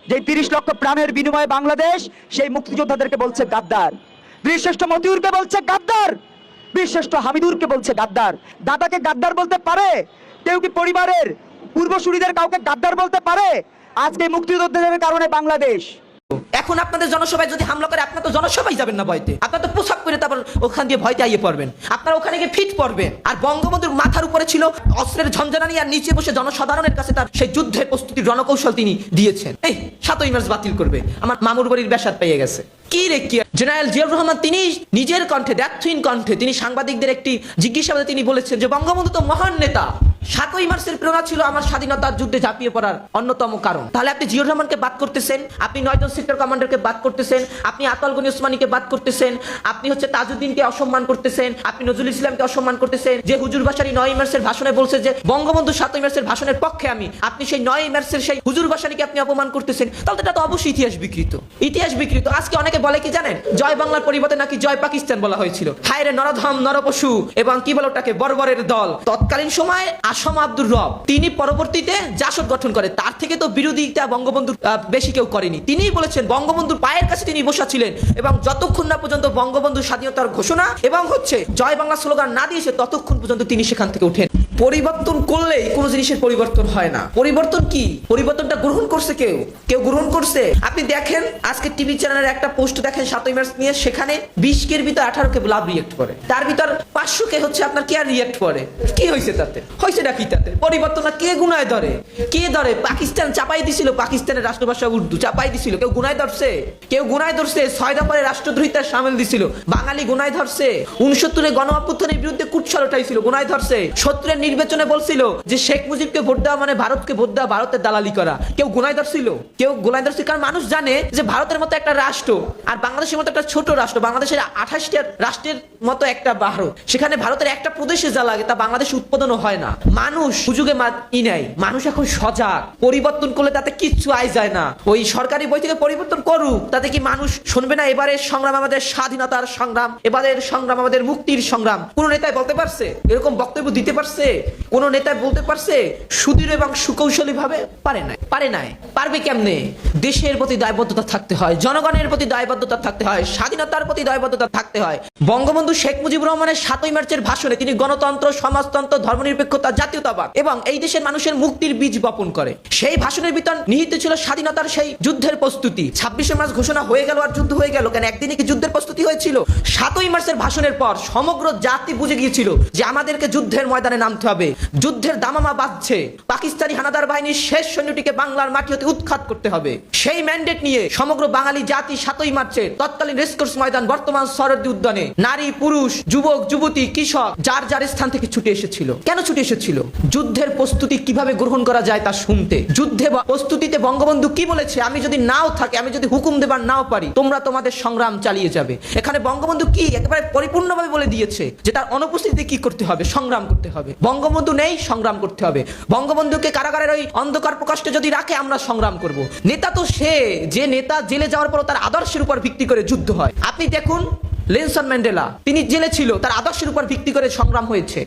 যে 30 লক্ষ প্রাণের বিনিময়ে বাংলাদেশ সেই মুক্তিযোদ্ধাদেরকে বলছে গাদ্দার, বীরশ্রেষ্ঠ মতিউরকে বলছে গাদ্দার, বীরশ্রেষ্ঠ হামিদুরকে বলছে গাদ্দার। দাদাকে গাদ্দার বলতে পারে কেউ? কি পরিবারের পূর্বসূরীদের কাউকে গাদ্দার বলতে পারে? আজকে মুক্তিযোদ্ধাদের কারণে বাংলাদেশ। এখন আপনাদের জনসভায় যদি হামলা করে, আপনার তো জনসভায় যাবেন না ভয়তে, আপনার তো পোশাক করে তারপর ওখান দিয়ে ভয়তে আইয়ে পড়বেন, আপনারা ওখানে গিয়ে ফিট পড়বেন। আর বঙ্গবন্ধুর মাথার উপরে ছিল অস্ত্রের ঝঞ্ঝানি, আর নিচে বসে জনসাধারণের কাছে তার সেই যুদ্ধের প্রস্তুতির রণকৌশল তিনি দিয়েছেন। এই 7ই মার্চ বাতিল করবে, আমার মামুর বাড়ির বেসাদ পেয়ে গেছে। কি রে কি! জেনারেল জিয়াউর রহমান তিনি নিজের কণ্ঠে, দ্যাথহীন কণ্ঠে তিনি সাংবাদিকদের একটি জিজ্ঞাসাবাদে তিনি বলেছেন যে বঙ্গবন্ধু তো মহান নেতা, 7ই মার্চের প্রেরণা ছিল আমার স্বাধীনতার যুদ্ধে ঝাঁপিয়ে পড়ার অন্যতম কারণ। তাহলে আপনি জিয়াউর রহমানকে বাদ করতেছেন, আপনি 9 জন সেক্টর কমান্ডারকে বাদ করতেছেন, আপনি আতাল গনি ওসমানীকে বাদ করতেছেন, আপনি তাজউদ্দিনকে অসম্মান করতেছেন, আপনি নজরুল ইসলামকে অসম্মান করতেছেন, যে হুজুর বাসারি 9ই মার্চের ভাষণে বলছে যে বঙ্গবন্ধু 7ই মার্চের ভাষণের পক্ষে আপনি সেই 9ই মার্চের সেই হুজুর বাসারিকে আপনি অপমান করতেছেন। তাহলে এটা তো অবশ্যই ইতিহাস বিকৃত, ইতিহাস বিকৃত। আজকে অনেকে বলে কি জানেন, জয় বাংলার পরিবর্তে নাকি জয় পাকিস্তান বলা হয়েছিল। হায়রে নরধম নরপশু এবং কি বলে ওটাকে বর্বরের দল। তৎকালীন সময় আসম আব্দুর রব তিনি পরবর্তীতে জাসদ গঠন করে, তার থেকে তো বিরোধিতা বঙ্গবন্ধুর বেশি কেউ করেনি। তিনিই বলেছেন বঙ্গবন্ধুর পায়ের কাছে তিনি বসা ছিলেন এবং যতক্ষণ না পর্যন্ত বঙ্গবন্ধুর স্বাধীনতার ঘোষণা এবং জয় বাংলা স্লোগান না দিয়েছে ততক্ষণ পর্যন্ত তিনি সেখান থেকে ওঠেন। পরিবর্তন করলেই কোনো জিনিসের পরিবর্তন হয় না। পরিবর্তন কি? পরিবর্তনটা গ্রহণ করছে কেউ, কেউ গ্রহণ করছে। আপনি দেখেন আজকে টিভি চ্যানেলের একটা পোস্ট দেখেন 7ই মার্চ নিয়ে, সেখানে 20 কের ভিতর 18 কে লাভ রিয়েক্ট করে, তার ভিতর 500 কে আপনার কেয়ার রিয়েক্ট করে। কি হয়েছে তাতে? হয়েছে নাকি তাতে? পরিবর্তন কে গুনায় ধরে? কে ধরে? পাকিস্তান চাপাই দিছিল, পাকিস্তানের রাষ্ট্রভাষা উর্দু চাপাই দিছিল, কেউ গুনায় ধরছে? কেউ গুনায় ধরছে? 6 দফারে রাষ্ট্রদ্রোহিতার সামিল দিছিল, বাঙালি গুনায় ধরছে। 69 গণ অভ্যুত্থানের বিরুদ্ধে কুৎসা উঠাইছিল, গুনায় ধরছে। 70 নির্বাচনে বলছিল যে শেখ মুজিবকে ভোট দেওয়া মানে ভারতকে ভোট দেওয়া, ভারতের দালালি করা, কেউ গুনায় ধরছিল? কেউ গুনায় ধরছে? কারণ মানুষ জানে যে ভারতের মতো একটা রাষ্ট্র আর বাংলাদেশের মতো একটা ছোট রাষ্ট্র, বাংলাদেশের 28টা রাষ্ট্রের মতো একটা ভারত, সেখানে ভারতের একটা প্রদেশে যা লাগে তা বাংলাদেশ উৎপাদনও হয় না। মানুষ সুযোগে নেয়, মানুষ এখন সজাগ। পরিবর্তন করলে তাতে কিচ্ছু আয় যায় না। ওই সরকারি বই থেকে পরিবর্তন করুক, তাতে কি মানুষ শুনবে না? এবারের সংগ্রাম আমাদের স্বাধীনতার সংগ্রাম, এবারের সংগ্রাম আমাদের মুক্তির সংগ্রাম। কোন নেতায় বলতে পারছে? এরকম বক্তব্য দিতে পারছে? কোন নেতায় বলতে পারছে সুদৃঢ় এবং সুকৌশলী ভাবে? পারে নাই, পারে নাই। পারবে কেমনে? দেশের প্রতি দায়বদ্ধতা থাকতে হয়, জনগণের প্রতি দায়বদ্ধতা থাকতে হয়, স্বাধীনতার প্রতি দায়বদ্ধতা থাকতে হয়। বঙ্গবন্ধু শেখ মুজিবুর রহমানের 7ই মার্চের ভাষণে তিনি গণতন্ত্র, সমাজতন্ত্র, ধর্মনিরপেক্ষতা, জাতীয়তাবাদ এবং এই দেশের মানুষের মুক্তির বীজ বপন করে। সেই ভাষণের ভিতর নিহিত ছিল স্বাধীনতার সেই যুদ্ধের প্রস্তুতি। 26শে মার্চ ঘোষণা হয়ে গেল আর যুদ্ধ হয়ে গেল কেন? একদিনে কি যুদ্ধের প্রস্তুতি হয়েছিল? 7ই মার্চের ভাষণের পর সমগ্র জাতি বুঝে গিয়েছিল যে আমাদেরকে যুদ্ধের ময়দানে নামতে হবে। যুদ্ধের দামামা বাজছে, পাকিস্তানি হানাদার বাহিনীর শেষ সৈন্যটিকে বাংলার মাটি হতে উৎখাত করতে হবে। সেই ম্যান্ডেট নিয়ে সমগ্র বাঙালি জাতি 7ই মার্চের তৎকালীন রেসকোর্স ময়দান, বর্তমান সরদি উদ্যানে নারী, পুরুষ, যুবক, যুবতী, কৃষক যার যার স্থান থেকে ছুটে এসেছিল। কেন ছুটে এসেছিল? যুদ্ধের প্রস্তুতি কিভাবে গ্রহণ করা যায় তা শুনতে। যুদ্ধে প্রস্তুতিতে বঙ্গবন্ধু কি বলেছে? আমি যদি নাও থাকি, আমি যদি হুকুম দেবার নাও পারি, তোমরা তোমাদের সংগ্রাম চালিয়ে যাবে। এখানে বঙ্গবন্ধু কি একেবারে পরিপূর্ণভাবে বলে দিয়েছে যে তার অনুপস্থিতিতে কি করতে হবে? সংগ্রাম করতে হবে। বঙ্গবন্ধু নেই, সংগ্রাম করতে হবে। বঙ্গবন্ধুকে কারাগারের ওই অন্ধকার প্রকাশে যদি রাখে, আমরা সংগ্রাম করব। নেতা তো সে যে নেতা জেলে যাওয়ার পর তার আদর্শের উপর ভিত্তি করে যুদ্ধ হয়। আপনি দেখুন নেলসন ম্যান্ডেলা, তিনি জেলে ছিল, তার আদর্শের উপর ভিত্তি করে সংগ্রাম হয়েছে।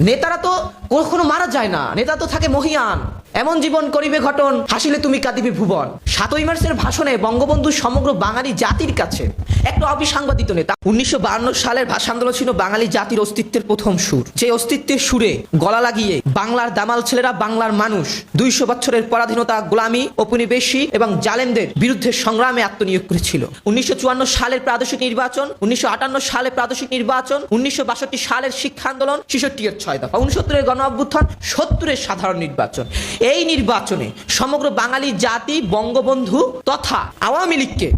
নেতারা তো কখনো মারা যায় না, নেতা তো থাকে মহিয়ান। এমন জীবন করিবে ঘটন, হাসিলে তুমি কাঁদিবে ভুবন। 7ই মার্চের ভাষণে বঙ্গবন্ধু সমগ্র বাঙালি জাতির কাছে একটা অবিসাংবাদিত নেতা। 1952 সালের ভাষা আন্দোলন ছিল বাঙালি জাতির অস্তিত্বের প্রথম সুর। যে অস্তিত্বের সুরে গলা লাগিয়ে বাংলার দামাল ছেলেরা, বাংলার মানুষ 200 বছরের পরাধীনতা, গোলামি, উপনিবেশী এবং জালেমদের বিরুদ্ধে সংগ্রামে আত্মনিয়োগ করেছিল। 1954 সালের প্রাদেশিক নির্বাচন, 1958 সালে প্রাদেশিক নির্বাচন, 1962 সালের শিক্ষা আন্দোলন, 66 এর 6 দফা, 69 গণ অভ্যুত্থান, 70 এর সাধারণ নির্বাচন। এই নির্বাচনে সমগ্র বাঙালি জাতি বঙ্গবন্ধু তথা আওয়ামী লীগকে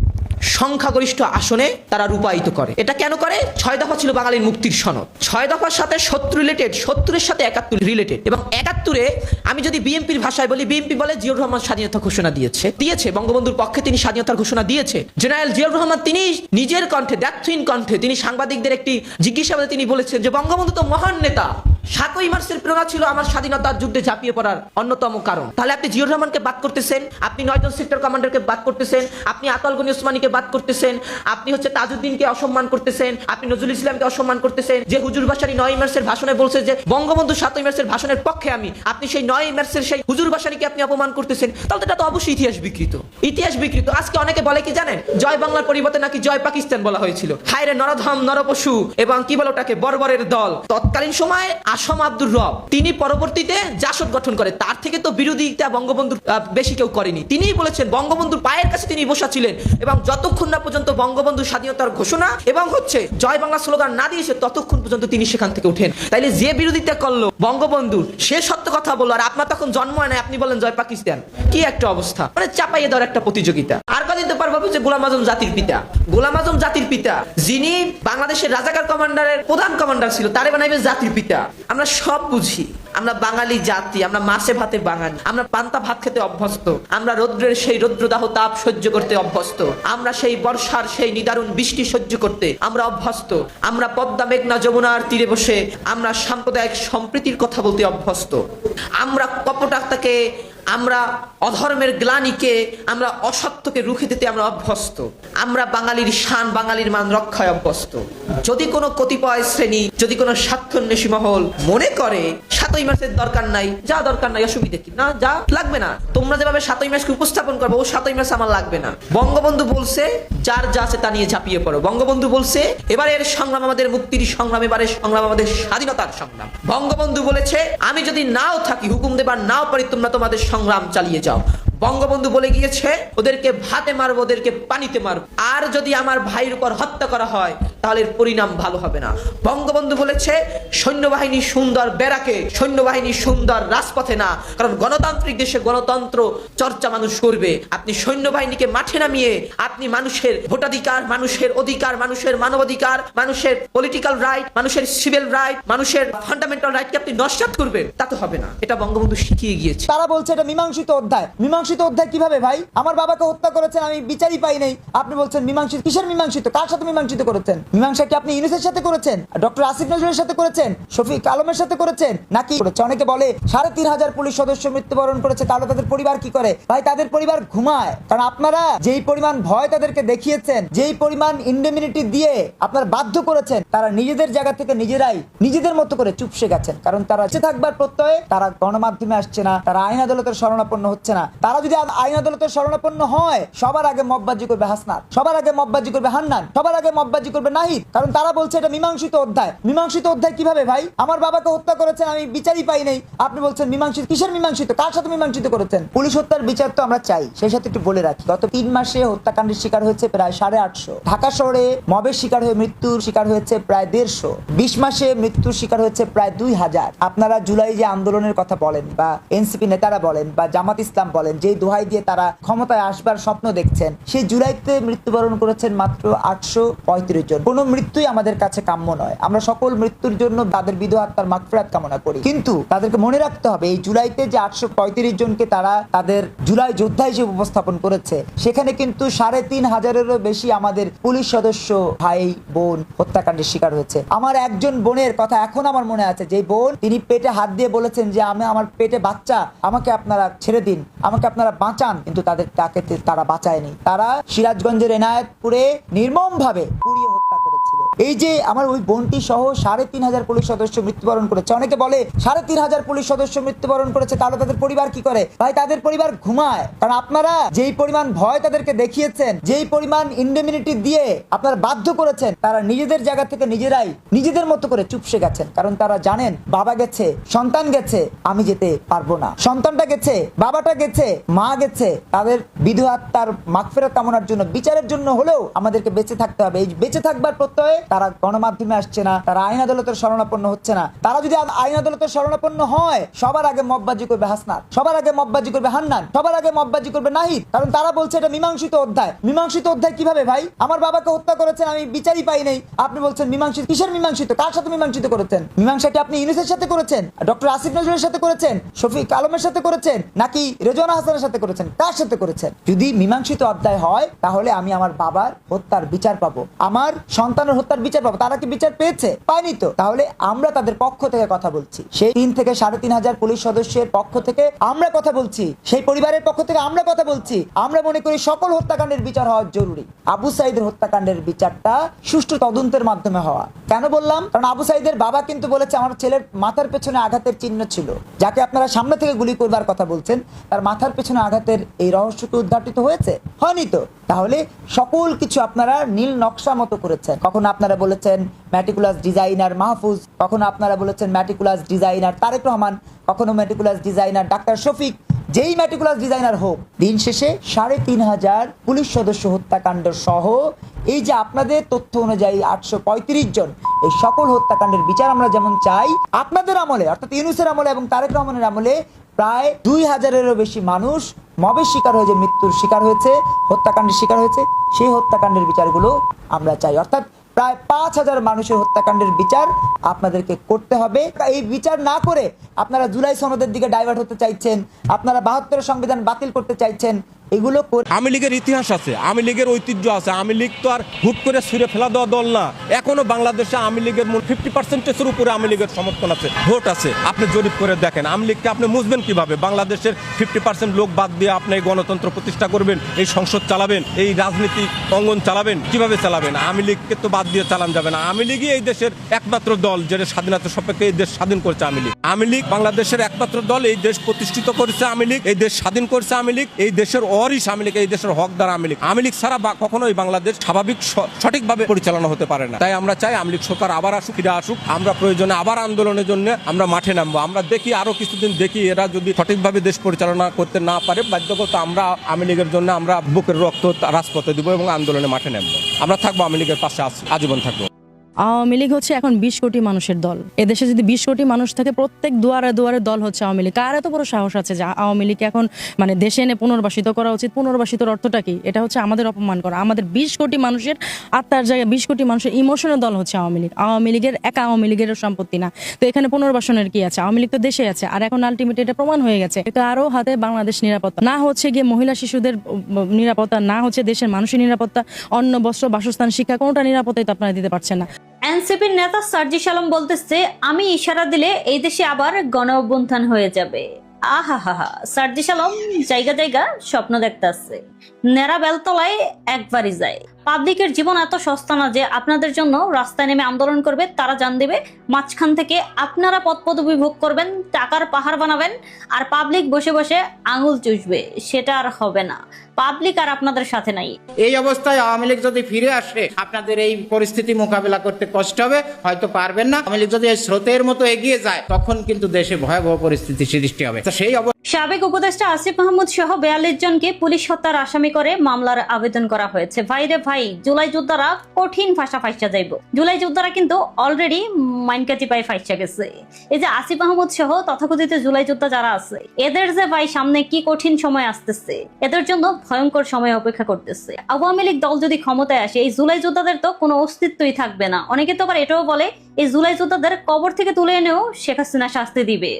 সংখ্যাগরিষ্ঠ আসনে তারা রূপায়িত করে। এটা কেন করে? 6 দফা ছিল বাঙালির মুক্তির সনদ। 6 দফার সাথে 70 রিলেটেড, 70-এর সাথে 71 রিলেটেড। এবং 71-এ আমি যদি বিএনপির ভাষায় বলি, বিএনপি বলে জিয়াউর রহমান স্বাধীনতা ঘোষণা দিয়েছে বঙ্গবন্ধুর পক্ষে তিনি স্বাধীনতার ঘোষণা দিয়েছে। জেনারেল জিয়াউর রহমান তিনি নিজের কণ্ঠে, দ্যাথহীন কণ্ঠে তিনি সাংবাদিকদের একটি জিজ্ঞাসাবাদে তিনি বলেছেন যে বঙ্গবন্ধু তো মহান নেতা, 7ই মার্চের প্রেরণা ছিল আমার স্বাধীনতার যুদ্ধে ঝাঁপিয়ে পড়ার অন্যতম কারণ। তাহলে আপনি জিয়র রহমানকে বাদ করতেছেন, আপনি 9 জন সেক্টর কমান্ডারকে বাদ করতেছেন, আপনি আতাল গনি ওসমানীকে বাদ করতেছেন, আপনি হচ্ছে তাজউদ্দিনকে অসম্মান করতেছেন, আপনি নজরুল ইসলামকে অসম্মান করতেছেন, যে হুজুর ভাসানী 9 মার্চের ভাষণে বলছে যে বঙ্গবন্ধু 7ই মার্চের ভাষণের পক্ষে আমি, আপনি সেই 9 মার্চের সেই হুজুর ভাসানীকে আপনি অপমান করতেছেন। তাহলে এটা তো অবশ্যই ইতিহাস বিকৃত, ইতিহাস বিকৃত। আজকে অনেকে বলে কি জানেন, জয় বাংলার পরিবর্তে নাকি জয় পাকিস্তান বলা হয়েছিল। হায়রে নরধম নরপশু এবং কি বলে ওটাকে বর্বরের দল। তৎকালীন সময়ে আসম আব্দুর রব তিনি পরবর্তীতে জাসদ গঠন করে, তার থেকে তো বিরোধিতা বঙ্গবন্ধুর বেশি কেউ করেনি। তিনিই বলেছেন, বঙ্গবন্ধুর পায়ের কাছে তিনি বসা ছিলেন এবং যতক্ষণ না পর্যন্ত বঙ্গবন্ধু স্বাধীনতার ঘোষণা এবং হচ্ছে জয় বাংলা স্লোগান না দিয়েছে ততক্ষণ পর্যন্ত তিনি সেখান থেকে উঠেন। তাইলে যে বিরোধিতা করলো বঙ্গবন্ধু সে সত্য কথা বললো, আর আপনার তখন জন্ম হয় না, আপনি বলেন জয় পাকিস্তান। কি একটা অবস্থা, মানে চাপাইয়ে দেওয়ার একটা প্রতিযোগিতা। আর কদিন তো পারবো যে গোলাম আজম জাতির পিতা, গোলাম আজম জাতির পিতা, যিনি বাংলাদেশের রাজাকার কমান্ডারের প্রধান কমান্ডার ছিল, তারে বানাইবে জাতির পিতা। আমরা সব বুঝি, আমরা বাঙালি জাতি, আমরা মাছে ভাতে বাঙালি, আমরা পান্তা ভাত খেতে অভ্যস্ত, আমরা রৌদ্রের সেই রৌদ্রদাহ তাপ সহ্য করতে অভ্যস্ত, আমরা সেই বর্ষার সেই নিদারুণ বৃষ্টি সহ্য করতে আমরা অভ্যস্ত, আমরা পদ্মা মেঘনা যমুনার তীরে বসে আমরা সাম্প্রদায়িক সম্প্রীতির কথা বলতে অভ্যস্ত, আমরা কপটাকে, আমরা অধর্মের গ্লানিকে, আমরা অসত্যকে রুখে দিতে আমরা অভ্যস্ত, আমরা বাঙালির শান বাঙালির মান রক্ষায় অভ্যস্ত। যদি কোনো কতিপয় শ্রেণী, যদি কোনো স্বার্থান্বেষী মহল মনে করে 7ই মার্চের দরকার নাই, যা দরকার নাই, অসুবিধা কি না, যা লাগবে না, তোমরা যেভাবে 7ই মার্চকে উপস্থাপন করবো, ও 7ই মার্চ আমার লাগবে না। বঙ্গবন্ধু বলছে যার যা আছে তা নিয়ে ঝাঁপিয়ে পড়ো। বঙ্গবন্ধু বলছে এবারের সংগ্রাম আমাদের মুক্তির সংগ্রাম, এবারের সংগ্রাম আমাদের স্বাধীনতার সংগ্রাম। বঙ্গবন্ধু বলেছে আমি যদি নাও থাকি, হুকুম দেবার নাও পারি, তোমরা তোমাদের সংগ্রাম চালিয়ে যাও। বঙ্গবন্ধু বলে গিয়েছে ওদেরকে ভাতে মারবো, ওদেরকে পানিতে মারবো, আর যদি আমার ভাইয়ের উপর হত্যা করা হয় তাহলে এর পরিণাম ভালো হবে না। বঙ্গবন্ধু বলেছে সৈন্যবাহিনী সুন্দর ব্যারাকে, সৈন্যবাহিনী সুন্দর রাজপথে না, কারণ গণতান্ত্রিক দেশে গণতন্ত্র চর্চা মানুষ করবে। আপনি সৈন্যবাহিনীকে মাঠে নামিয়ে আপনি মানুষের ভোটাধিকার, মানুষের অধিকার, মানুষের মানবাধিকার, মানুষের পলিটিক্যাল রাইট, মানুষের সিভিল রাইট, মানুষের ফান্ডামেন্টাল রাইটকে আপনি নস্যাৎ করবেন, তা তো হবে না। এটা বঙ্গবন্ধু শিখিয়ে গিয়েছে। তারা বলছে এটা মীমাংসিত অধ্যায়। মীমাংসিত অধ্যায় কিভাবে ভাই? আমার বাবাকে হত্যা করেছেন, আমি বিচারই পাই নাই, আপনি বলছেন মীমাংসিত। কিসের মীমাংসিত? কার সাথে মীমাংসিত করেছেন? মীমাংসা কি আপনি ইউনূসের সাথে করেছেন, ডক্টর আসিফ নজরুলের সাথে করেছেন, শফিক আলমের সাথে করেছেন, নাকি করেছে? অনেকে বলে 3,500 পুলিশ সদস্য মৃত্যুবরণ করেছে, তাহলে তাদের পরিবার কি করে? ভাই তাদের পরিবার ঘুমায়, কারণ আপনারা যেই পরিমাণ ভয় তাদেরকে দেখিয়েছেন, যেই পরিমাণ ইন্ডেমিনিটি দিয়ে আপনারা বাধ্য করেছেন, তারা নিজেদের জায়গা থেকে নিজেরাই নিজেদের মতো করে চুপসে গেছেন। কারণ তারা বেঁচে থাকবার প্রত্যয়ে তারা গণমাধ্যমে আসছে না, তারা আইন আদালতের শরণাপন্ন হচ্ছে না। তারা যদি আইন আদালতের শরণাপন্ন হয়, সবার আগে মববাজি করবে হাসনাত, সবার আগে মববাজি করবে হান্নান, সবার আগে মববাজি করবে নাহিদ, কারণ তারা বলছে এটা মীমাংসিত অধ্যায়। মীমাংসিত অধ্যায় কিভাবে ভাই? আমার বাবাকে হত্যা করেছেন, আমি বিচারই পাই নাই, আপনি বলছেন মীমাংসিত। কিসের মীমাংসিত? কার সাথে মীমাংসিত করেছেন? পুলিশ হত্যার বিচার তো আমরা চাই, সেই সাথে একটু বলে রাখি, গত 3 মাসে হত্যাকাণ্ডের শিকার হয়েছে প্রায় 850। ঢাকা শহরে মবের শিকার হয়ে মৃত্যুর শিকার হয়েছে প্রায় 150। 20 মাসে মৃত্যুর শিকার হয়েছে প্রায় 2000। আপনারা জুলাই যে আন্দোলনের কথা বলেন, বা এনসিপি নেতারা বলেন, বা জামাত ইসলাম বলেন, যে দোহাই দিয়ে তারা ক্ষমতায় আসবার স্বপ্ন দেখছেন, সেই জুলাইতে মৃত্যুবরণ করেছেন মাত্র 835 জন। কোন মৃত্যুই আমাদের কাছে কাম্য নয়। আমরা সকল মৃত্যুর জন্য তাদের বিধবা আত্মার মাগফিরাত কামনা করি, কিন্তু তাদেরকে মনে রাখতে হবে এই জুলাইতে যে 835 জনকে তারা তাদের জুলাই যোদ্ধা হিসেবে উপস্থাপন করেছে, সেখানে কিন্তু 3,500-এরও বেশি আমাদের পুলিশ সদস্য ভাই বোন হত্যাকাণ্ডের শিকার হয়েছে। আমার একজন বোনের কথা এখন আমার মনে আছে, যে বোন তিনি পেটে হাত দিয়ে বলেছেন যে আমার পেটে বাচ্চা, আমাকে আপনারা ছেড়ে দিন, আমাকে আপনারা বাঁচান, কিন্তু তাকে তারা বাঁচায়নি। তারা সিরাজগঞ্জের এনায়েতপুরে নির্মম ভাবে পুড়িয়ে হত্যা করেছিল। এই যে আমার ওই বোনটি সহ 3,500 পুলিশ সদস্য মৃত্যুবরণ করেছে। অনেকে বলে 3,500 পুলিশ সদস্য মৃত্যুবরণ করেছে, তাহলে তাদের পরিবার কি করে? ভাই তাদের পরিবার ঘুমায়, কারণ আপনারা যেই পরিমাণ ভয় তাদেরকে দেখিয়েছেন, যেই পরিমাণ ইন্ডেমিনিটি দিয়ে আপনারা বাধ্য করেছেন, তারা নিজেদের জায়গা থেকে নিজেরাই নিজেদের মতো করে চুপসে গেছেন। কারণ তারা জানেন বাবা গেছে, সন্তান গেছে, আমি যেতে পারবো না। সন্তানটা গেছে, বাবাটা গেছে, মা গেছে, তাদের বিধবা আত্মার মাগফিরাত কামনার জন্য, বিচারের জন্য হলেও আমাদেরকে বেঁচে থাকতে হবে। এই বেঁচে থাকবার প্রত্যয়ে তারা গণমাধ্যমে আসছে না, তারা আইন আদালতের শরণাপন্ন হচ্ছে না। তারা যদি আইন আদালতের শরণাপন্ন হয়, সবার আগে মববাজি করবে হাসনাত, সবার আগে মববাজি করবে হান্নান, সবার আগে মববাজি করবে নাহিদ, কারণ তারা বলছে এটা মীমাংসিত অধ্যায়। মীমাংসিত অধ্যায় কিভাবে ভাই? আমার বাবাকে হত্যা করেছেন, আমি বিচারই পাই নাই, আপনি বলছেন মীমাংসিত। কিসের মীমাংসিত? কার সাথে মীমাংসিত করেছেন? মীমাংসা কি আপনি ইউনূসের সাথে করেছেন, ডক্টর আসিফ নজরুলের সাথে করেছেন, শফিক আলমের সাথে করেছেন, নাকি রেজওয়ানা হাসানের সাথে করেছেন? কার সাথে করেছেন? যদি মীমাংসিত অধ্যায় হয়, তাহলে আমি আমার বাবার হত্যার বিচার পাবো, আমার সন্তানের হত্যা হত্যার বিচার পাবো, তারা কি বিচার পেয়েছে? পায়নি তো। তাহলে আমরা তাদের পক্ষ থেকে কথা বলছি, সেই 3 থেকে 3,500 পুলিশ সদস্যের পক্ষ থেকে আমরা কথা বলছি, সেই পরিবারের পক্ষ থেকে আমরা কথা বলছি। আমরা মনে করি সকল হত্যাকাণ্ডের বিচার হওয়া জরুরি। আবু সাঈদের হত্যাকাণ্ডের বিচারটা সুষ্ঠু তদন্তের মাধ্যমে হওয়া। কেন বললাম? কারণ আবু সাঈদের বাবা কিন্তু বলেছে আমার ছেলের মাথার পেছনে আঘাতের চিহ্ন ছিল। যাকে আপনারা সামনে থেকে গুলি করবার কথা বলছেন, তার মাথার পেছনে আঘাতের এই রহস্যকে উদ্ঘাটিত হয়েছে? হয়নি তো। তাহলে সকল কিছু আপনারা নীল নকশা মতো করেছেন। কখনো আপনারা বলেছেন ম্যাটিকুলাস ডিজাইনার মাহফুজ, কখনো আপনারা বলেছেন ম্যাটিকুলাস ডিজাইনার তারেক রহমান, কখনো ম্যাটিকুলাস ডিজাইনার ডাক্তার শফিক। যেই ম্যাটিকুলাস ডিজাইনার হোক, দিন শেষে 3,500 পুলিশ সদস্য হত্যাকাণ্ড সহ এই যে আপনাদের তথ্য অনুযায়ী 835 জন, এই সকল হত্যাকাণ্ডের বিচার আমরা যেমন চাই, আপনাদের আমলে অর্থাৎ ইউনূসের আমলে এবং তারেক রহমানের আমলে প্রায় 2,000-এরও বেশি মানুষ মবের শিকার হয়েছে, মৃত্যুর শিকার হয়েছে, হত্যাকাণ্ডের শিকার হয়েছে। সেই হত্যাকাণ্ডের বিচারগুলো আমরা চাই। অর্থাৎ প্রায় 5,000 মানুষের হত্যাকাণ্ডের বিচার আপনাদেরকে করতে হবে। এই বিচার না করে আপনারা জুলাই সনদের দিকে ডাইভার্ট হতে চাইছেন, আপনারা 72 সংবিধান বাতিল করতে চাইছেন। এগুলো আওয়ামী লীগের ইতিহাস আছে, আওয়ামী লীগের ঐতিহ্য আছে। আওয়ামী লীগ তো আর হুট করে ছুঁড়ে ফেলা দেওয়া দল না। এখনো বাংলাদেশে আওয়ামী লীগের 50%-এর উপরে আওয়ামী লীগের সমর্থন আছে, ভোট আছে। আপনি জরিপ করে দেখেন, আওয়ামী লীগকে আপনি বুঝবেন কিভাবে? বাংলাদেশের 50% লোক বাদ দিয়ে আপনি এই গণতন্ত্র প্রতিষ্ঠা করবেন, এই সংসদ চালাবেন, এই রাজনীতি অঙ্গন চালাবেন, কিভাবে চালাবেন? আওয়ামী লীগকে তো বাদ দিয়ে চালান যাবে না। আওয়ামী লীগই এই দেশের একমাত্র দল যেটা স্বাধীনতা সাপেক্ষে এই দেশ স্বাধীন করেছে। আওয়ামী লীগ বাংলাদেশের একমাত্র দল, এই দেশ প্রতিষ্ঠিত করেছে আওয়ামী লীগ, এই দেশ স্বাধীন করেছে আওয়ামী লীগ, এই দেশের ওয়ারিশ আওয়ামী লীগ, এই দেশের হকদার আওয়ামী লীগ। আওয়ামী লীগ ছাড়া কখনোই বাংলাদেশ স্বাভাবিক সঠিকভাবে পরিচালনা হতে পারে না। তাই আমরা চাই আওয়ামী লীগ সরকার আবার আসুক, ফিরে আসুক। আমরা প্রয়োজনে আবার আন্দোলনের জন্য আমরা মাঠে নামবো। আমরা দেখি আরো কিছুদিন দেখি, এরা যদি সঠিকভাবে দেশ পরিচালনা করতে না পারে, বাধ্যগত আমরা আওয়ামী লীগের জন্য আমরা বুকের রক্ত রাজপথে দিব এবং আন্দোলনে মাঠে নামবো। আমরা থাকবো আওয়ামী লীগের পাশে, আজীবন থাকবো। আওয়ামী লীগ হচ্ছে এখন 20 কোটি মানুষের দল। এদেশে যদি 20 কোটি মানুষ থাকে, প্রত্যেক দুয়ারে দুয়ারে দল হচ্ছে আওয়ামী লীগ। কার এত বড় সাহস আছে যে আওয়ামী লীগ এখন মানে দেশে এনে পুনর্বাসিত করা উচিত? পুনর্বাসিতর অর্থটা কি? এটা হচ্ছে আমাদের অপমান করা। আমাদের 20 কোটি মানুষের আত্মার জায়গায় 20 কোটি মানুষের ইমোশনের দল হচ্ছে আওয়ামী লীগ। আওয়ামী লীগের একা আওয়ামী লীগের সম্পত্তি না। তো এখানে পুনর্বাসনের কি আছে? আওয়ামী লীগ তো দেশে আছে। আর এখন আলটিমেটলি এটা প্রমাণ হয়ে গেছে। তো আরো হাতে বাংলাদেশ নিরাপত্তা না হচ্ছে গিয়ে মহিলা শিশুদের নিরাপত্তা, না হচ্ছে দেশের মানুষের নিরাপত্তা, অন্ন বস্ত্র বাসস্থান শিক্ষা, কোনোটা নিরাপত্তাই তো আপনারা দিতে পারছেন না। এনসিপির নেতা সার্জিস আলম বলতেছে, আমি ইশারা দিলে এই দেশে আবার গণ অভ্যুত্থান হয়ে যাবে। আহা হা হা, সার্জিস আলম জায়গা জায়গা স্বপ্ন দেখতেছে, নেড়া বেলতলায় একবারই যায়। পাবলিকের জীবন এত সস্তা না যে আপনাদের জন্য রাস্তায় নেমে আন্দোলন করবে, তারা জান দেবে, মাঝখান থেকে আপনারা পদ পদবি ভোগ করবেন, টাকার পাহাড় বানাবেন, আর পাবলিক বসে বসে আঙুল চুষবে। সেটা আর হবে না। পাবলিক আর আপনাদের সাথে নাই। এই অবস্থায় আওয়ামী লীগ যদি ফিরে আসে, আপনাদের এই পরিস্থিতি মোকাবেলা করতে কষ্ট হবে, হয়তো পারবেন না। আওয়ামী লীগ যদি এই স্রোতের মতো এগিয়ে যায়, তখন কিন্তু দেশে ভয়াবহ পরিস্থিতি সৃষ্টি হবে। তো সেই সাবেক উপদেষ্টা আসিফ মাহমুদ সহ 42 জনকে পুলিশ হত্যার আসামি করে মামলার আবেদন করা হয়েছে। ভাইরে ভাই, জুলাই যোদ্ধারা কঠিন ভাষা ফাইসা যাইব। জুলাই যোদ্ধারা কিন্তু অলরেডি মাইনকাচি পাই ফাইসা গেছে। এই যে আসিফ মাহমুদ সহ তথাকথিত জুলাই যোদ্ধা যারা আছে, এদের যে ভাই সামনে কি কঠিন সময় আসতেছে, এদের জন্য ভয়ঙ্কর সময় অপেক্ষা করতেছে। আওয়ামী লীগ দল যদি ক্ষমতায় আসে, এই জুলাই যোদ্ধাদের তো কোনো অস্তিত্বই থাকবে না। অনেকে তো আবার এটাও বলে, এই জুলাই যোদ্ধাদের কবর থেকে তুলে এনেও শেখ হাসিনা শাস্তি দিবে।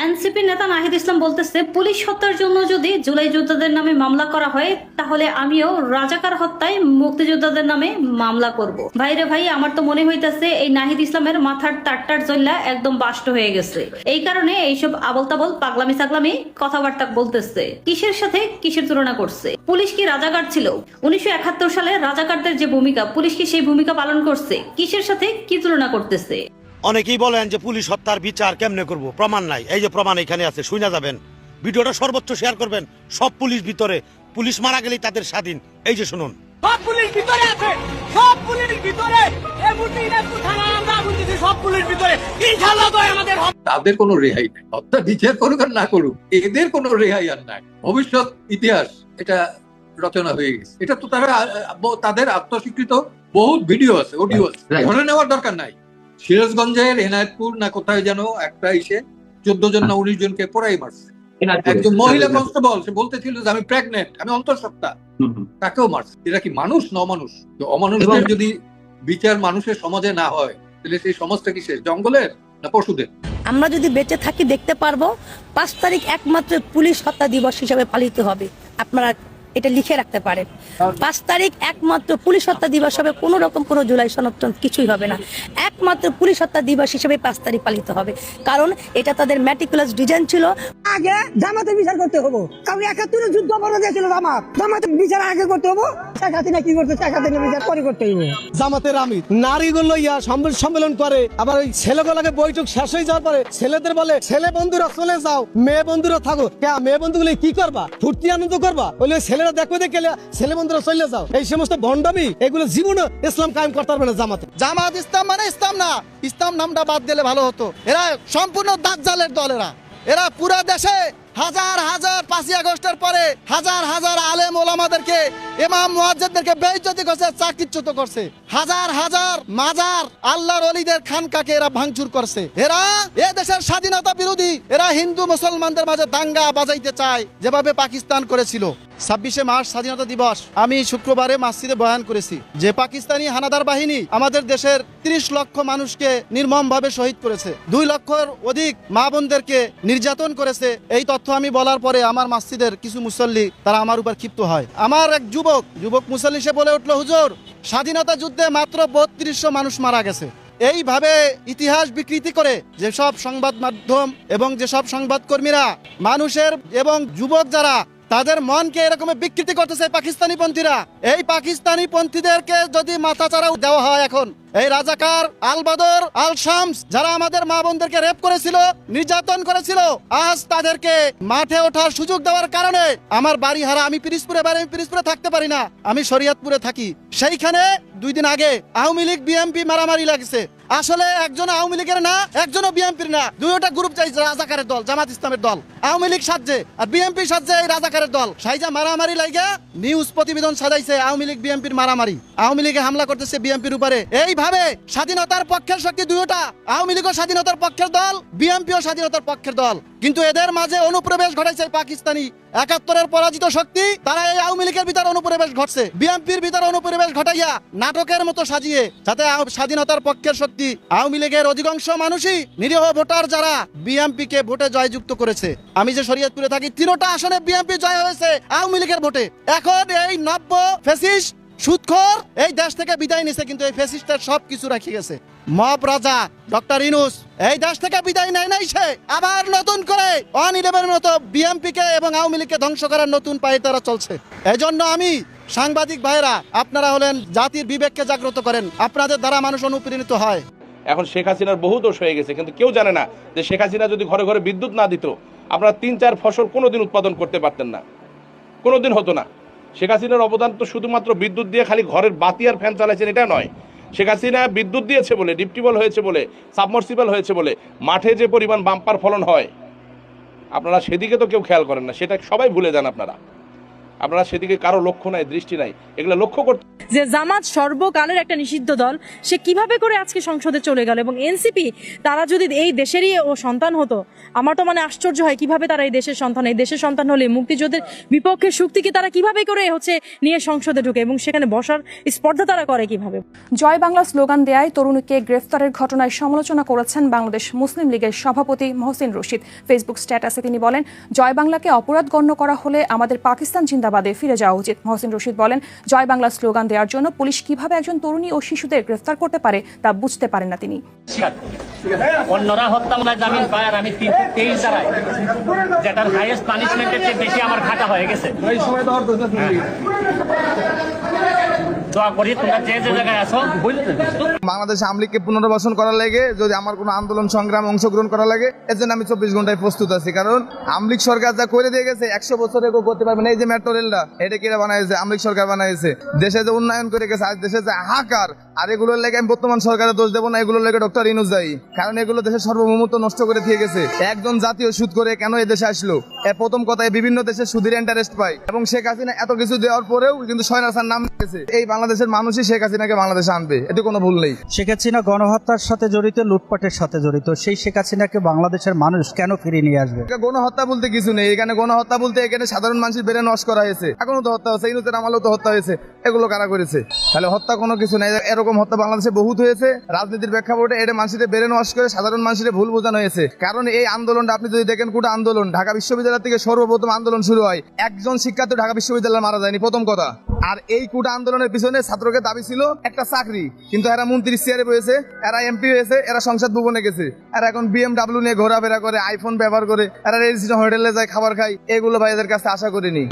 এনসিপি নেতা নাহিদ ইসলাম বলতেছে, পুলিশ হত্যার জন্য যদি জুলাই যোদ্ধাদের নামে মামলা করা হয়, তাহলে আমিও রাজাকার হত্যায় মুক্তিযোদ্ধাদের নামে মামলা করব। ভাইরে ভাই, আমার তো মনে হইতেছে এই নাহিদ ইসলামের মাথার তারটার জল্লা একদম বাষ্ট হয়ে গেছে। এই কারণে এইসব আবল তাবল পাগলামি সাগলামি কথাবার্তা বলতেছে। কিসের সাথে কিসের তুলনা করছে? পুলিশ কি রাজাকার ছিল? 1971 সালে রাজাকারদের যে ভূমিকা, পুলিশ কি সেই ভূমিকা পালন করছে? কিসের সাথে কি তুলনা করতেছে? অনেকেই বলেন যে পুলিশ হত্যার বিচার কেমনে করব, প্রমাণ নাই। এই যে প্রমাণ এখানে আছে, শুনে যাবেন। ভিডিওটা সর্বোচ্চ শেয়ার করবেন। সব পুলিশ ভিতরে, পুলিশ মারা গেলেই তাদের স্বাধীন। এই যে শুনুন, সব পুলিশ ভিতরে আছে, সব পুলিশ ভিতরে। এই মুহূর্তে ইনাজপুর থানা আমরা বলতেছি সব পুলিশ ভিতরে। ইনশাআল্লাহ তো আমাদের তাদের কোনো রেহাই নাই। হত্যা বিচার করুক আর না করুক, এদের কোনো রেহাই আর নাই। ভবিষ্যৎ ইতিহাস এটা রচনা হয়ে গেছে। এটা তো তারা তাদের আত্মস্বীকৃত বহুত ভিডিও আছে, অডিও আছে, ধরে নেওয়ার দরকার নাই। সিরাজগঞ্জের এনায়েতপুর না কোথায় যেন একটা এসে 14 জন না 19 জনকে পোড়াই মারছে। একজন মহিলা কনস্টেবল, সে বলতেছিল যে আমি প্রেগনেন্ট, আমি অন্তঃসত্ত্বা, তাকেও মারছে। এরা কি মানুষ না অমানুষ? অমানুষদের যদি বিচার মানুষের সমাজে না হয়, তাহলে সেই সমাজটা কি শেষ জঙ্গলের না পশুদের? আমরা যদি বেঁচে থাকি দেখতে পারবো 5 তারিখ একমাত্র পুলিশ হত্যা দিবস হিসাবে পালিত হবে। আপনারা এটা লিখে রাখতে পারেন। 5 তারিখ একমাত্র পুলিশ হত্যা দিবস হবে, কোনো রকম কোনো জুলাই সনদ কিছুই হবে না, একমাত্র পুলিশ হত্যা দিবস হিসেবে 5 তারিখ পালিত হবে, কারণ এটা তাদের ম্যাটিকুলাস ডিজাইন ছিল। আগে জামাতের বিচার করতে হবো, কারণ 71 যুদ্ধ করে দিয়েছিল জামাতের বিচার আগে করতে হবো। শেখ হাসিনা কি করতে, শেখ হাসিনা বিচার পরে করতে হইবে। জামাতের আমির নারীগুলো সম্মেলন করে, আবার ওই ছেলেগুলোকে বৈঠক শেষ হয়ে যাওয়ার পরে ছেলেদের বলে ছেলে বন্ধুরা চলে যাও, মেয়ে বন্ধুরা থাকো। মেয়ে বন্ধুগুলো কি করবা, ফুর্তি আনন্দ করবা? ওই ছেলেরা দেখো দেখে ছেলে বন্ধুরা চলে যাও। এই সমস্ত ভণ্ডামি এগুলো জীবনে ইসলাম কায়েম করতে পারবে না জামাতে। জামাত ইসলাম মানে ইসলাম না, ইসলাম নামটা বাদ দিলে ভালো হতো। এরা সম্পূর্ণ দাজ্জালের দল। এরা পুরো দেশে হাজার হাজার 5ই আগস্টের পরে হাজার হাজার আলেম ওলামাদেরকে, ইমাম মুয়াজ্জিনদেরকে বেইজ্জতি করছে, চাকরিচ্যুত করছে। হাজার হাজার মাজার আল্লাহর ওলিদের খানকাকে এরা ভাঙচুর করছে। এরা এ দেশের স্বাধীনতা বিরোধী। এরা হিন্দু মুসলমানদের মাঝে দাঙ্গা বাজাইতে চায়, যেভাবে পাকিস্তান করেছিল। 26শে মার্চ স্বাধীনতা দিবস আমি শুক্রবারে মসজিদে বয়ান করেছি যে পাকিস্তানি হানাদার বাহিনী আমাদের দেশের 30 লক্ষ মানুষকে নির্মমভাবে শহীদ করেছে, 2 লক্ষের অধিক মা বোনদেরকে নির্যাতন করেছে। এই তথ্য আমি বলার পরে আমার মসজিদের কিছু মুসল্লি তারা আমার উপর ক্ষিপ্ত হয়। আমার এক যুবক মুসল্লি সে বলে উঠলো, হুজুর স্বাধীনতা যুদ্ধে মাত্র 3200 মানুষ মারা গেছে। এইভাবে ইতিহাস বিকৃতি করে যেসব সংবাদ মাধ্যম এবং যেসব সংবাদকর্মীরা মানুষের এবং যুবক যারা তাদের মনকে এরকম বিকৃতি করতেছে পাকিস্তানি পন্থীরা, এই পাকিস্তানি পন্থীদেরকে যদি মাথাচাড়া দেওয়া হয়, এখন এই রাজাকার আল বদর আল শামস যারা আমাদের মা বোনদেরকে রেপ করেছিল, নির্যাতন করেছিল, আজ তাদেরকে মাঠে ওঠার সুযোগ দেওয়ার কারণে আমার বাড়ি হারা, আমি পিরিজপুরে থাকতে পারি না, আমি শরীয়তপুরে থাকি। সেইখানে 2 দিন আগে আওয়ামী লীগ বিএনপি মারামারি লাগছে। আসলে একজন আওয়ামী লীগের না, একজনও বিএনপির না, দুইটা গ্রুপ চাইছে রাজাকারের দল, জামাত ইসলামের দল। আওয়ামী লীগ সাজছে আর বিএনপি সাজছে এই রাজাকারের দল। সাইজা মারামারি লাগা নিউজ প্রতিবেদন সাজাইছে আওয়ামী লীগ বিএনপির মারামারি, আওয়ামী লীগে হামলা করতেছে বিএনপির উপরে। এইভাবে স্বাধীনতার পক্ষের শক্তি দুইটা, আওয়ামী লীগও স্বাধীনতার পক্ষের দল, বিএনপিও স্বাধীনতার পক্ষের দল, কিন্তু এদের মাঝে অনুপ্রবেশ ঘটাইছে পাকিস্তানি 71-এর পরাজিত শক্তি। তারা এই আওয়ামী লীগের ভিতরে অনুপ্রবেশ ঘটছে, বিএনপির ভিতরে অনুপ্রবেশ ঘটাইয়া নাটকের মতো সাজিয়ে, যাতে স্বাধীনতার পক্ষের শক্তি আওয়ামী লীগের অধিকাংশ মানুষই নিরীহ ভোটার যারা বিএনপি কে ভোটে জয়যুক্ত করেছে। আমি যে শরীয়তপুরে থাকি, 3টা আসনে বিএনপি জয় হয়েছে আওয়ামী লীগের ভোটে। এখন এই নব্য ফ্যাসিস্ট সুদখোর এই দেশ থেকে বিদায় নিছে, কিন্তু এই ফ্যাসিস্টের সবকিছু রেখে গেছে। মব রাজা ডক্টর ইউনূস এই দেশ থেকে বিদায় নেয় নাই, সে আবার নতুন করে 111-এর মতো বিএনপি কে এবং আওয়ামী লীগকে ধ্বংস করার নতুন পায়ে তারা চলছে। এই জন্য আমি সাংবাদিক ভাইরা, আপনারা হলেন জাতির বিবেককে জাগ্রত করেন, আপনাদের দ্বারা মানুষ অনুপ্রাণিত হয়। এখন শেখ হাসিনার বহু দোষ হয়ে গেছে, কিন্তু কেউ জানে না যে শেখ হাসিনা যদি ঘরে ঘরে বিদ্যুৎ না দিত, আপনারা 3-4 ফসল কোনোদিন উৎপাদন করতে পারতেন না, কোনোদিন হতো না। শেখ হাসিনার অবদান তো শুধুমাত্র বিদ্যুৎ দিয়ে খালি ঘরের বাতি আর ফ্যান চালাইছেন এটা নয়। শেখ হাসিনা বিদ্যুৎ দিয়েছে বলে, ডিপটিউবল হয়েছে বলে, সাবমার্সিবল হয়েছে বলে মাঠে যে পরিমাণ বাম্পার ফলন হয়, আপনারা সেদিকে তো কেউ খেয়াল করেন না, সেটা সবাই ভুলে যান। আপনারা সেদিকে কারো লক্ষ্য নাই, দৃষ্টি নাই, এগুলো লক্ষ্য করতে। যে জামাত সর্বকালের একটা নিষিদ্ধ দল, সে কিভাবে করে আজকে সংসদে চলে গেল, এবং এনসিপি তারা যদি এই দেশেরই ও সন্তান হতো, আমার তো মানে আশ্চর্য হয় কিভাবে তারা এই দেশের সন্তান, এই দেশের সন্তান হলে মুক্তিযুদ্ধের বিপক্ষের শক্তিকে তারা কিভাবে করে নিয়ে সংসদে ঢুকে এবং সেখানে বসার স্পর্ধা তারা করে কিভাবে। জয় বাংলা স্লোগান দেয়ায় তরুণীকে গ্রেফতারের ঘটনায় সমালোচনা করেছেন বাংলাদেশ মুসলিম লীগের সভাপতি মহসিন রশিদ। ফেসবুক স্ট্যাটাসে তিনি বলেন, জয় বাংলাকে অপরাধ গণ্য করা হলে আমাদের পাকিস্তান জিন্দাবাদে ফিরে যাওয়া উচিত। মহসিন রশিদ বলেন, জয় বাংলা স্লোগান দেওয়ার জন্য পুলিশ কিভাবে একজন তরুণী ও শিশুদের গ্রেফতার করতে পারে তা বুঝতে পারেন না তিনি। অন্যরা হত্যা মামলায় জামিন পায় আর আমি 323 ধারায়, যেটার হাইয়েস্ট পানিশমেন্টের চেয়ে বেশি আমার খাটা হয়ে গেছে। দোয়া করি তোমরা যে জায়গায় আছো। বাংলাদেশ আওয়ামী লীগকে পুনর্বাসন করার লাগে যদি আমার কোনো আন্দোলন সংগ্রামে অংশগ্রহণ করা লাগে, এর জন্য আমি 24 ঘন্টায় প্রস্তুত আছি। কারণ আওয়ামী লীগ সরকার যা করে দিয়ে গেছে 100 বছরে কেউ করতে পারবে না। এই যে মেট্রো রেলটা, এটা কিরা বানাইছে? আওয়ামী লীগ সরকার বানাইছে। দেশে যে উন্নয়ন করে গেছে, আজ দেশে যে হাহাকার, আর এগুলোর লেগে আমি বর্তমান সরকারের দোষ দেবো না, এগুলোর লেগে ডক্টর ইউনূস দায়ী। কারণ এগুলো দেশের সার্বভৌমত্ব নষ্ট করে দিয়ে গেছে। একজন জাতীয় সুদ করে কেন এই দেশে আসলো? এর প্রথম কথায় বিভিন্ন দেশে সুদের ইন্টারেস্ট পায়, এবং শেখ হাসিনা এত কিছু দেওয়ার পরেও কিন্তু সয়নাসার নাম দিয়েছে। এই বাংলাদেশের মানুষই শেখ হাসিনাকে বাংলাদেশে আনবে, এতে কোনো ভুল নেই। শেখ হাসিনা গণহত্যার সাথে জড়িত, লুটপাটের সাথে জড়িত, সেই শেখ হাসিনাকে বাংলাদেশের মানুষ কেন ফিরিয়ে নিয়ে আসবে? গণহত্যা বলতে কিছু নেই এখানে। গণহত্যা বলতে এখানে সাধারণ মানুষের ব্রেন ওয়াশ করা হয়েছে। এখনো তো হত্যা হচ্ছে, ইউনূসের আমলেও তো হত্যা হয়েছে। এগুলো কারা করেছে? তাহলে হত্যা কোনো কিছু নাই। এরকম হত্যা বাংলাদেশে বহুত হয়েছে। রাজনীতির প্রেক্ষাপটে এটা মানুষের ব্রেন ওয়াশ করে সাধারণ মানুষের ভুল বোঝানো হয়েছে। কারণ এই আন্দোলনটা আপনি যদি দেখেন কোটা আন্দোলন, ঢাকা বিশ্ববিদ্যালয় থেকে সর্বপ্রথম আন্দোলন শুরু হয়। একজন শিক্ষার্থী ঢাকা বিশ্ববিদ্যালয়ে মারা যায়নি, প্রথম কথা। আর এই কোটা আন্দোলনের পিছনে ছাত্রকে দাবি ছিল একটা চাকরি, কিন্তু এরা মন্ত্রীর চেয়ারে বসেছে, এরা এমপি হয়েছে, এরা সংসদ ভবনে গেছে, এরা এখন BMW নিয়ে ঘোরাফেরা করে, আইফোন ব্যবহার করে, এরা রেজিস্ট্রেশন হোটেলে যায় খাবার খায়। এগুলো ভাই এদের কাছে আশা করিনি।